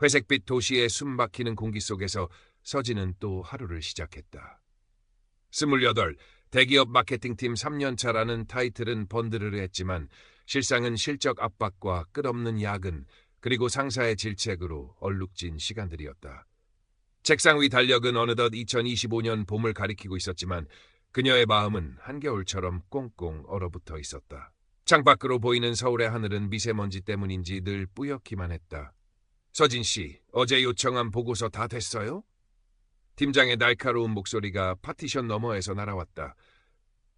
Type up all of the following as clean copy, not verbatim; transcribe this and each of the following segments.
회색빛 도시의 숨막히는 공기 속에서 서진은 또 하루를 시작했다. 28, 대기업 마케팅팀 3년차라는 타이틀은 번드르르했지만 실상은 실적 압박과 끝없는 야근 그리고 상사의 질책으로 얼룩진 시간들이었다. 책상 위 달력은 어느덧 2025년 봄을 가리키고 있었지만 그녀의 마음은 한겨울처럼 꽁꽁 얼어붙어 있었다. 창밖으로 보이는 서울의 하늘은 미세먼지 때문인지 늘 뿌옇기만 했다. 서진 씨, 어제 요청한 보고서 다 됐어요? 팀장의 날카로운 목소리가 파티션 너머에서 날아왔다.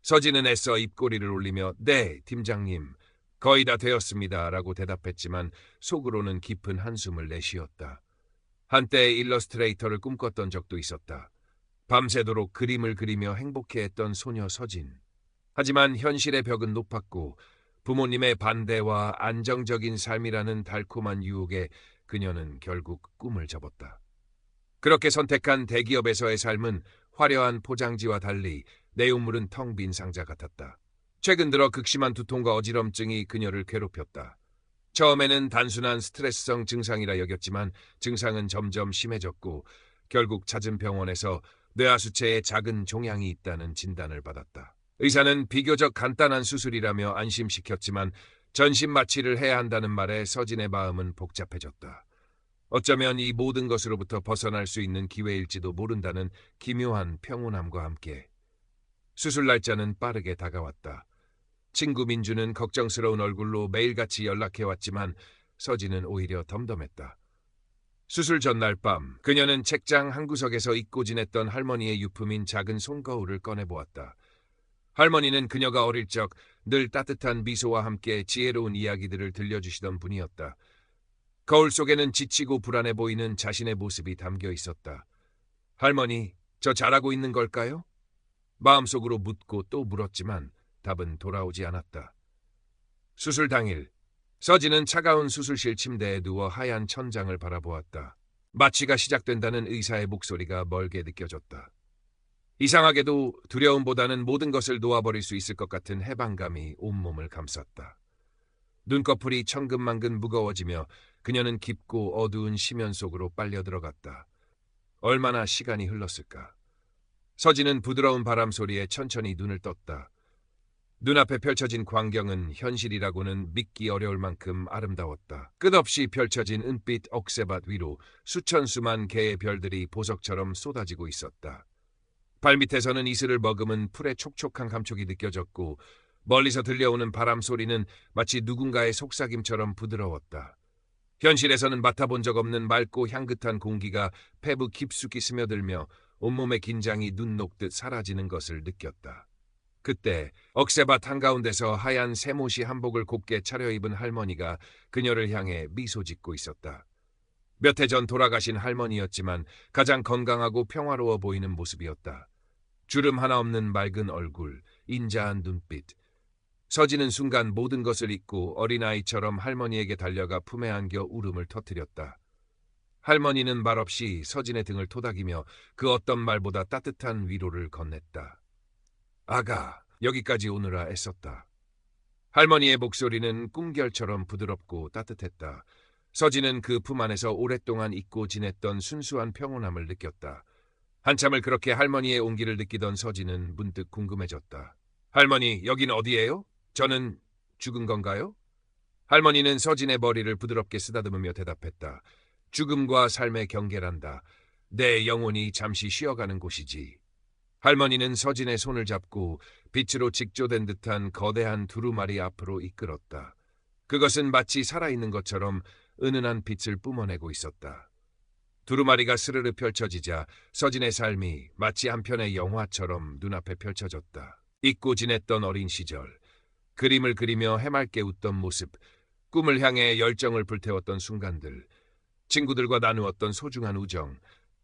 서진은 애써 입꼬리를 올리며 네, 팀장님, 거의 다 되었습니다 라고 대답했지만 속으로는 깊은 한숨을 내쉬었다. 한때 일러스트레이터를 꿈꿨던 적도 있었다. 밤새도록 그림을 그리며 행복해했던 소녀 서진. 하지만 현실의 벽은 높았고 부모님의 반대와 안정적인 삶이라는 달콤한 유혹에 그녀는 결국 꿈을 접었다. 그렇게 선택한 대기업에서의 삶은 화려한 포장지와 달리 내용물은 텅 빈 상자 같았다. 최근 들어 극심한 두통과 어지럼증이 그녀를 괴롭혔다. 처음에는 단순한 스트레스성 증상이라 여겼지만 증상은 점점 심해졌고 결국 찾은 병원에서 뇌하수체에 작은 종양이 있다는 진단을 받았다. 의사는 비교적 간단한 수술이라며 안심시켰지만 전신 마취를 해야 한다는 말에 서진의 마음은 복잡해졌다. 어쩌면 이 모든 것으로부터 벗어날 수 있는 기회일지도 모른다는 기묘한 평온함과 함께 수술 날짜는 빠르게 다가왔다. 친구 민주는 걱정스러운 얼굴로 매일같이 연락해왔지만 서진은 오히려 덤덤했다. 수술 전날 밤 그녀는 책장 한 구석에서 잊고 지냈던 할머니의 유품인 작은 손거울을 꺼내보았다. 할머니는 그녀가 어릴 적 늘 따뜻한 미소와 함께 지혜로운 이야기들을 들려주시던 분이었다. 거울 속에는 지치고 불안해 보이는 자신의 모습이 담겨 있었다. 할머니, 저 잘하고 있는 걸까요? 마음속으로 묻고 또 물었지만 답은 돌아오지 않았다. 수술 당일, 서진은 차가운 수술실 침대에 누워 하얀 천장을 바라보았다. 마취가 시작된다는 의사의 목소리가 멀게 느껴졌다. 이상하게도 두려움보다는 모든 것을 놓아버릴 수 있을 것 같은 해방감이 온몸을 감쌌다. 눈꺼풀이 천근만근 무거워지며 그녀는 깊고 어두운 심연 속으로 빨려 들어갔다. 얼마나 시간이 흘렀을까? 서진은 부드러운 바람 소리에 천천히 눈을 떴다. 눈앞에 펼쳐진 광경은 현실이라고는 믿기 어려울 만큼 아름다웠다. 끝없이 펼쳐진 은빛 억새밭 위로 수천 수만 개의 별들이 보석처럼 쏟아지고 있었다. 발밑에서는 이슬을 머금은 풀의 촉촉한 감촉이 느껴졌고 멀리서 들려오는 바람 소리는 마치 누군가의 속삭임처럼 부드러웠다. 현실에서는 맡아본 적 없는 맑고 향긋한 공기가 폐부 깊숙이 스며들며 온몸의 긴장이 눈 녹듯 사라지는 것을 느꼈다. 그때 억새밭 한가운데서 하얀 새모시 한복을 곱게 차려입은 할머니가 그녀를 향해 미소 짓고 있었다. 몇 해 전 돌아가신 할머니였지만 가장 건강하고 평화로워 보이는 모습이었다. 주름 하나 없는 맑은 얼굴, 인자한 눈빛. 서진은 순간 모든 것을 잊고 어린아이처럼 할머니에게 달려가 품에 안겨 울음을 터뜨렸다. 할머니는 말없이 서진의 등을 토닥이며 그 어떤 말보다 따뜻한 위로를 건넸다. 아가, 여기까지 오느라 애썼다. 할머니의 목소리는 꿈결처럼 부드럽고 따뜻했다. 서진은 그 품 안에서 오랫동안 잊고 지냈던 순수한 평온함을 느꼈다. 한참을 그렇게 할머니의 온기를 느끼던 서진은 문득 궁금해졌다. 할머니, 여긴 어디예요? 저는 죽은 건가요? 할머니는 서진의 머리를 부드럽게 쓰다듬으며 대답했다. 죽음과 삶의 경계란다. 내 영혼이 잠시 쉬어가는 곳이지. 할머니는 서진의 손을 잡고 빛으로 직조된 듯한 거대한 두루마리 앞으로 이끌었다. 그것은 마치 살아있는 것처럼 은은한 빛을 뿜어내고 있었다. 두루마리가 스르르 펼쳐지자 서진의 삶이 마치 한 편의 영화처럼 눈앞에 펼쳐졌다. 잊고 지냈던 어린 시절, 그림을 그리며 해맑게 웃던 모습, 꿈을 향해 열정을 불태웠던 순간들, 친구들과 나누었던 소중한 우정,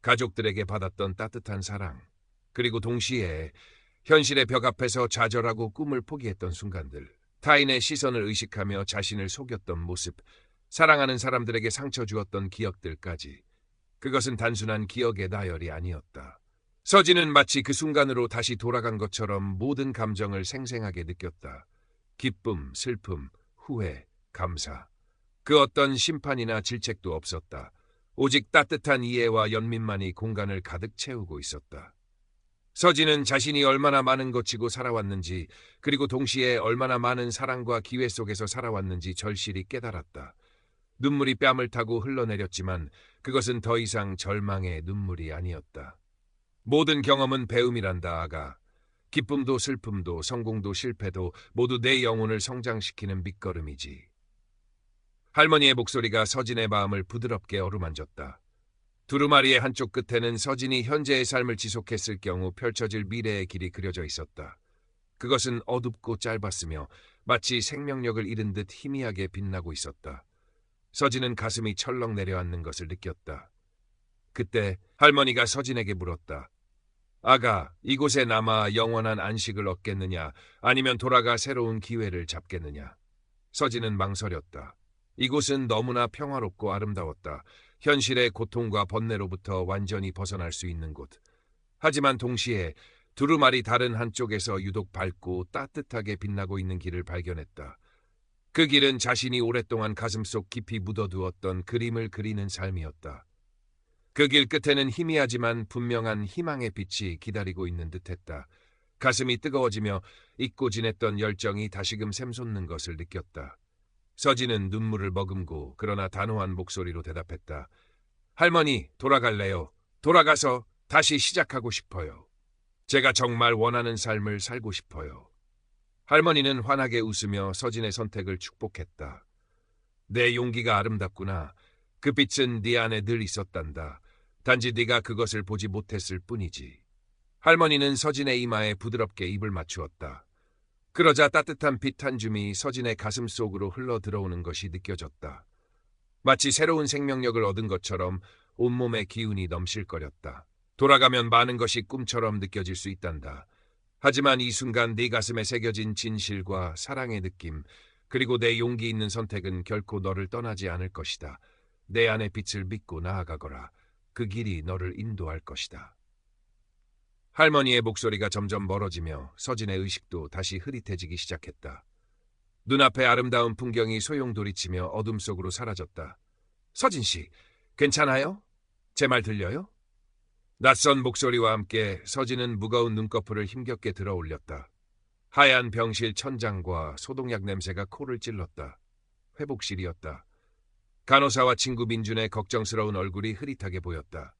가족들에게 받았던 따뜻한 사랑, 그리고 동시에 현실의 벽 앞에서 좌절하고 꿈을 포기했던 순간들, 타인의 시선을 의식하며 자신을 속였던 모습, 사랑하는 사람들에게 상처 주었던 기억들까지. 그것은 단순한 기억의 나열이 아니었다. 서진은 마치 그 순간으로 다시 돌아간 것처럼 모든 감정을 생생하게 느꼈다. 기쁨, 슬픔, 후회, 감사. 그 어떤 심판이나 질책도 없었다. 오직 따뜻한 이해와 연민만이 공간을 가득 채우고 있었다. 서진은 자신이 얼마나 많은 것 지고 살아왔는지, 그리고 동시에 얼마나 많은 사랑과 기회 속에서 살아왔는지 절실히 깨달았다. 눈물이 뺨을 타고 흘러내렸지만 그것은 더 이상 절망의 눈물이 아니었다. 모든 경험은 배움이란다, 아가. 기쁨도 슬픔도 성공도 실패도 모두 내 영혼을 성장시키는 밑거름이지. 할머니의 목소리가 서진의 마음을 부드럽게 어루만졌다. 두루마리의 한쪽 끝에는 서진이 현재의 삶을 지속했을 경우 펼쳐질 미래의 길이 그려져 있었다. 그것은 어둡고 짧았으며 마치 생명력을 잃은 듯 희미하게 빛나고 있었다. 서진은 가슴이 철렁 내려앉는 것을 느꼈다. 그때 할머니가 서진에게 물었다. 아가, 이곳에 남아 영원한 안식을 얻겠느냐, 아니면 돌아가 새로운 기회를 잡겠느냐. 서진은 망설였다. 이곳은 너무나 평화롭고 아름다웠다. 현실의 고통과 번뇌로부터 완전히 벗어날 수 있는 곳. 하지만 동시에 두루마리 다른 한쪽에서 유독 밝고 따뜻하게 빛나고 있는 길을 발견했다. 그 길은 자신이 오랫동안 가슴속 깊이 묻어두었던 그림을 그리는 삶이었다. 그 길 끝에는 희미하지만 분명한 희망의 빛이 기다리고 있는 듯했다. 가슴이 뜨거워지며 잊고 지냈던 열정이 다시금 샘솟는 것을 느꼈다. 서진은 눈물을 머금고 그러나 단호한 목소리로 대답했다. 할머니, 돌아갈래요. 돌아가서 다시 시작하고 싶어요. 제가 정말 원하는 삶을 살고 싶어요. 할머니는 환하게 웃으며 서진의 선택을 축복했다. 내 용기가 아름답구나. 그 빛은 네 안에 늘 있었단다. 단지 네가 그것을 보지 못했을 뿐이지. 할머니는 서진의 이마에 부드럽게 입을 맞추었다. 그러자 따뜻한 빛 한 줌이 서진의 가슴 속으로 흘러 들어오는 것이 느껴졌다. 마치 새로운 생명력을 얻은 것처럼 온몸의 기운이 넘실거렸다. 돌아가면 많은 것이 꿈처럼 느껴질 수 있단다. 하지만 이 순간 네 가슴에 새겨진 진실과 사랑의 느낌, 그리고 내 용기 있는 선택은 결코 너를 떠나지 않을 것이다. 내 안의 빛을 믿고 나아가거라. 그 길이 너를 인도할 것이다. 할머니의 목소리가 점점 멀어지며 서진의 의식도 다시 흐릿해지기 시작했다. 눈앞의 아름다운 풍경이 소용돌이치며 어둠 속으로 사라졌다. 서진 씨, 괜찮아요? 제 말 들려요? 낯선 목소리와 함께 서진은 무거운 눈꺼풀을 힘겹게 들어 올렸다. 하얀 병실 천장과 소독약 냄새가 코를 찔렀다. 회복실이었다. 간호사와 친구 민준의 걱정스러운 얼굴이 흐릿하게 보였다.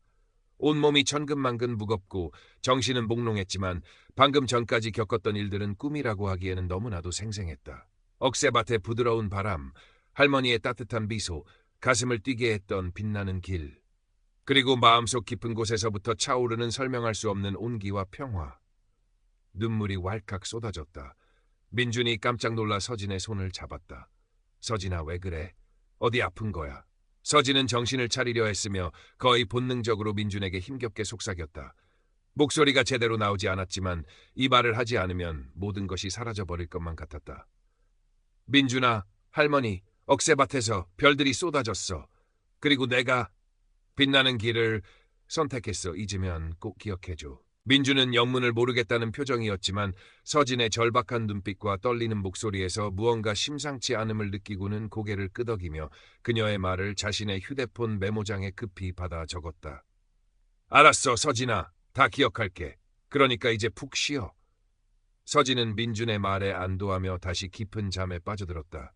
온몸이 천근만근 무겁고 정신은 몽롱했지만 방금 전까지 겪었던 일들은 꿈이라고 하기에는 너무나도 생생했다. 억새밭의 부드러운 바람, 할머니의 따뜻한 미소, 가슴을 뛰게 했던 빛나는 길, 그리고 마음속 깊은 곳에서부터 차오르는 설명할 수 없는 온기와 평화. 눈물이 왈칵 쏟아졌다. 민준이 깜짝 놀라 서진의 손을 잡았다. 서진아, 왜 그래? 어디 아픈 거야? 서진은 정신을 차리려 했으며 거의 본능적으로 민준에게 힘겹게 속삭였다. 목소리가 제대로 나오지 않았지만 이 말을 하지 않으면 모든 것이 사라져버릴 것만 같았다. 민준아, 할머니, 억새밭에서 별들이 쏟아졌어. 그리고 내가 빛나는 길을 선택했어. 잊으면 꼭 기억해줘. 민준은 영문을 모르겠다는 표정이었지만 서진의 절박한 눈빛과 떨리는 목소리에서 무언가 심상치 않음을 느끼고는 고개를 끄덕이며 그녀의 말을 자신의 휴대폰 메모장에 급히 받아 적었다. 알았어, 서진아. 다 기억할게. 그러니까 이제 푹 쉬어. 서진은 민준의 말에 안도하며 다시 깊은 잠에 빠져들었다.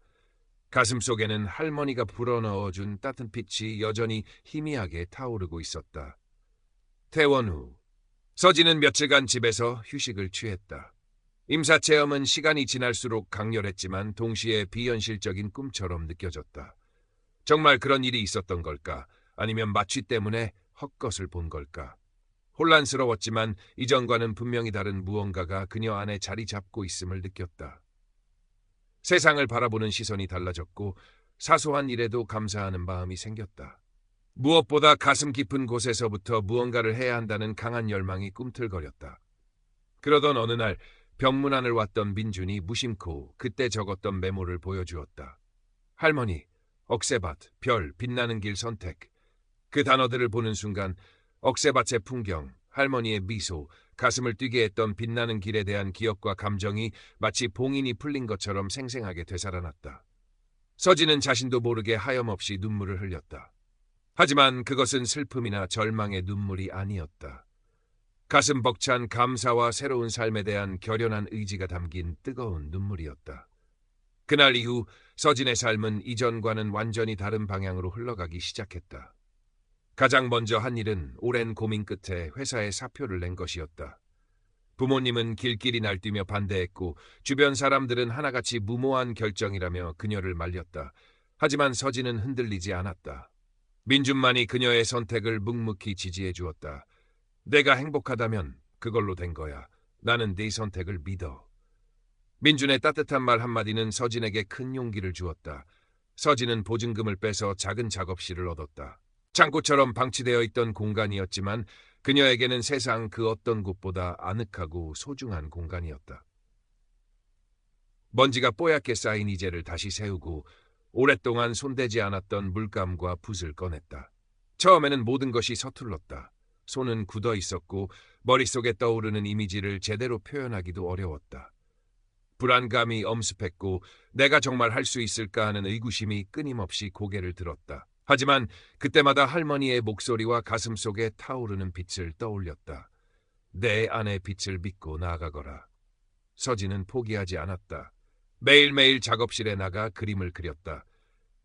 가슴속에는 할머니가 불어넣어준 따뜻한 빛이 여전히 희미하게 타오르고 있었다. 퇴원 후 서진은 며칠간 집에서 휴식을 취했다. 임사체험은 시간이 지날수록 강렬했지만 동시에 비현실적인 꿈처럼 느껴졌다. 정말 그런 일이 있었던 걸까? 아니면 마취 때문에 헛것을 본 걸까? 혼란스러웠지만 이전과는 분명히 다른 무언가가 그녀 안에 자리 잡고 있음을 느꼈다. 세상을 바라보는 시선이 달라졌고 사소한 일에도 감사하는 마음이 생겼다. 무엇보다 가슴 깊은 곳에서부터 무언가를 해야 한다는 강한 열망이 꿈틀거렸다. 그러던 어느 날 병문안을 왔던 민준이 무심코 그때 적었던 메모를 보여주었다. 할머니, 억새밭, 별, 빛나는 길 선택. 그 단어들을 보는 순간 억새밭의 풍경, 할머니의 미소, 가슴을 뛰게 했던 빛나는 길에 대한 기억과 감정이 마치 봉인이 풀린 것처럼 생생하게 되살아났다. 서진은 자신도 모르게 하염없이 눈물을 흘렸다. 하지만 그것은 슬픔이나 절망의 눈물이 아니었다. 가슴 벅찬 감사와 새로운 삶에 대한 결연한 의지가 담긴 뜨거운 눈물이었다. 그날 이후 서진의 삶은 이전과는 완전히 다른 방향으로 흘러가기 시작했다. 가장 먼저 한 일은 오랜 고민 끝에 회사에 사표를 낸 것이었다. 부모님은 길길이 날뛰며 반대했고 주변 사람들은 하나같이 무모한 결정이라며 그녀를 말렸다. 하지만 서진은 흔들리지 않았다. 민준만이 그녀의 선택을 묵묵히 지지해 주었다. 내가 행복하다면 그걸로 된 거야. 나는 네 선택을 믿어. 민준의 따뜻한 말 한마디는 서진에게 큰 용기를 주었다. 서진은 보증금을 빼서 작은 작업실을 얻었다. 창고처럼 방치되어 있던 공간이었지만 그녀에게는 세상 그 어떤 곳보다 아늑하고 소중한 공간이었다. 먼지가 뽀얗게 쌓인 이젤을 다시 세우고 오랫동안 손대지 않았던 물감과 붓을 꺼냈다. 처음에는 모든 것이 서툴렀다. 손은 굳어 있었고 머릿속에 떠오르는 이미지를 제대로 표현하기도 어려웠다. 불안감이 엄습했고 내가 정말 할 수 있을까 하는 의구심이 끊임없이 고개를 들었다. 하지만 그때마다 할머니의 목소리와 가슴 속에 타오르는 빛을 떠올렸다. 내 안의 빛을 믿고 나아가거라. 서진은 포기하지 않았다. 매일매일 작업실에 나가 그림을 그렸다.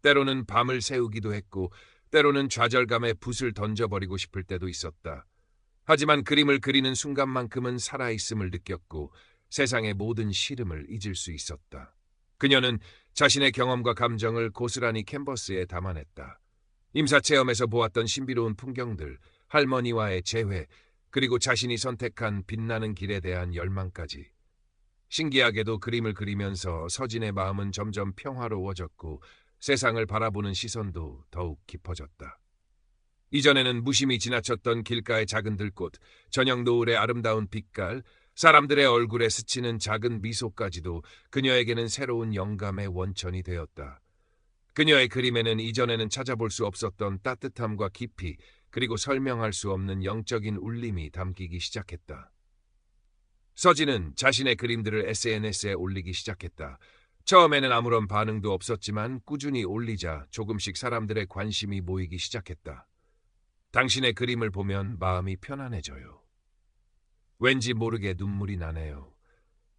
때로는 밤을 새우기도 했고 때로는 좌절감에 붓을 던져버리고 싶을 때도 있었다. 하지만 그림을 그리는 순간만큼은 살아있음을 느꼈고 세상의 모든 시름을 잊을 수 있었다. 그녀는 자신의 경험과 감정을 고스란히 캔버스에 담아냈다. 임사체험에서 보았던 신비로운 풍경들, 할머니와의 재회, 그리고 자신이 선택한 빛나는 길에 대한 열망까지. 신기하게도 그림을 그리면서 서진의 마음은 점점 평화로워졌고 세상을 바라보는 시선도 더욱 깊어졌다. 이전에는 무심히 지나쳤던 길가의 작은 들꽃, 저녁 노을의 아름다운 빛깔, 사람들의 얼굴에 스치는 작은 미소까지도 그녀에게는 새로운 영감의 원천이 되었다. 그녀의 그림에는 이전에는 찾아볼 수 없었던 따뜻함과 깊이, 그리고 설명할 수 없는 영적인 울림이 담기기 시작했다. 서진은 자신의 그림들을 SNS에 올리기 시작했다. 처음에는 아무런 반응도 없었지만 꾸준히 올리자 조금씩 사람들의 관심이 모이기 시작했다. 당신의 그림을 보면 마음이 편안해져요. 왠지 모르게 눈물이 나네요.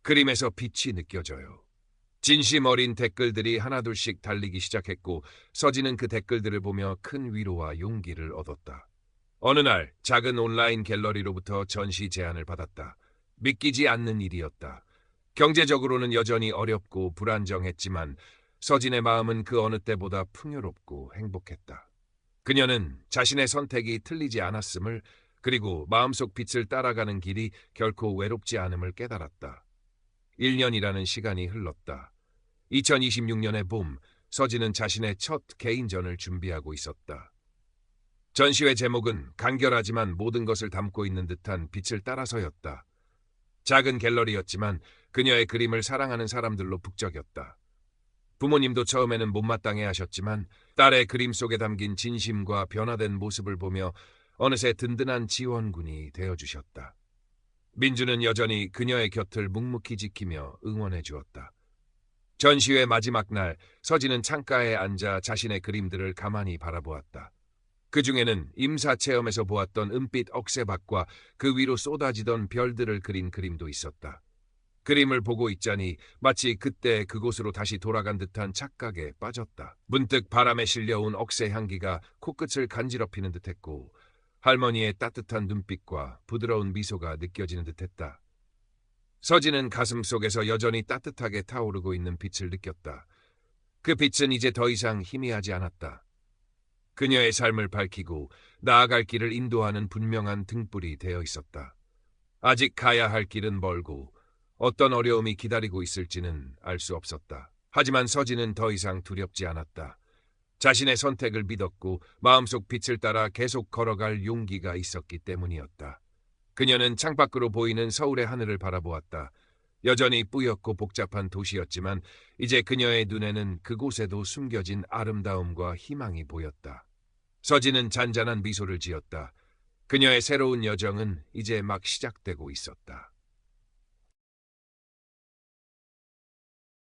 그림에서 빛이 느껴져요. 진심 어린 댓글들이 하나둘씩 달리기 시작했고 서진은 그 댓글들을 보며 큰 위로와 용기를 얻었다. 어느 날 작은 온라인 갤러리로부터 전시 제안을 받았다. 믿기지 않는 일이었다. 경제적으로는 여전히 어렵고 불안정했지만 서진의 마음은 그 어느 때보다 풍요롭고 행복했다. 그녀는 자신의 선택이 틀리지 않았음을, 그리고 마음속 빛을 따라가는 길이 결코 외롭지 않음을 깨달았다. 1년이라는 시간이 흘렀다. 2026년의 봄, 서진은 자신의 첫 개인전을 준비하고 있었다. 전시회 제목은 간결하지만 모든 것을 담고 있는 듯한 빛을 따라서였다. 작은 갤러리였지만 그녀의 그림을 사랑하는 사람들로 북적였다. 부모님도 처음에는 못마땅해 하셨지만 딸의 그림 속에 담긴 진심과 변화된 모습을 보며 어느새 든든한 지원군이 되어주셨다. 민주는 여전히 그녀의 곁을 묵묵히 지키며 응원해 주었다. 전시회 마지막 날, 서진은 창가에 앉아 자신의 그림들을 가만히 바라보았다. 그 중에는 임사체험에서 보았던 은빛 억새밭과 그 위로 쏟아지던 별들을 그린 그림도 있었다. 그림을 보고 있자니 마치 그때 그곳으로 다시 돌아간 듯한 착각에 빠졌다. 문득 바람에 실려온 억새 향기가 코끝을 간지럽히는 듯했고 할머니의 따뜻한 눈빛과 부드러운 미소가 느껴지는 듯했다. 서진은 가슴 속에서 여전히 따뜻하게 타오르고 있는 빛을 느꼈다. 그 빛은 이제 더 이상 희미하지 않았다. 그녀의 삶을 밝히고 나아갈 길을 인도하는 분명한 등불이 되어 있었다. 아직 가야 할 길은 멀고 어떤 어려움이 기다리고 있을지는 알 수 없었다. 하지만 서진은 더 이상 두렵지 않았다. 자신의 선택을 믿었고 마음속 빛을 따라 계속 걸어갈 용기가 있었기 때문이었다. 그녀는 창밖으로 보이는 서울의 하늘을 바라보았다. 여전히 뿌옇고 복잡한 도시였지만 이제 그녀의 눈에는 그곳에도 숨겨진 아름다움과 희망이 보였다. 서진은 잔잔한 미소를 지었다. 그녀의 새로운 여정은 이제 막 시작되고 있었다.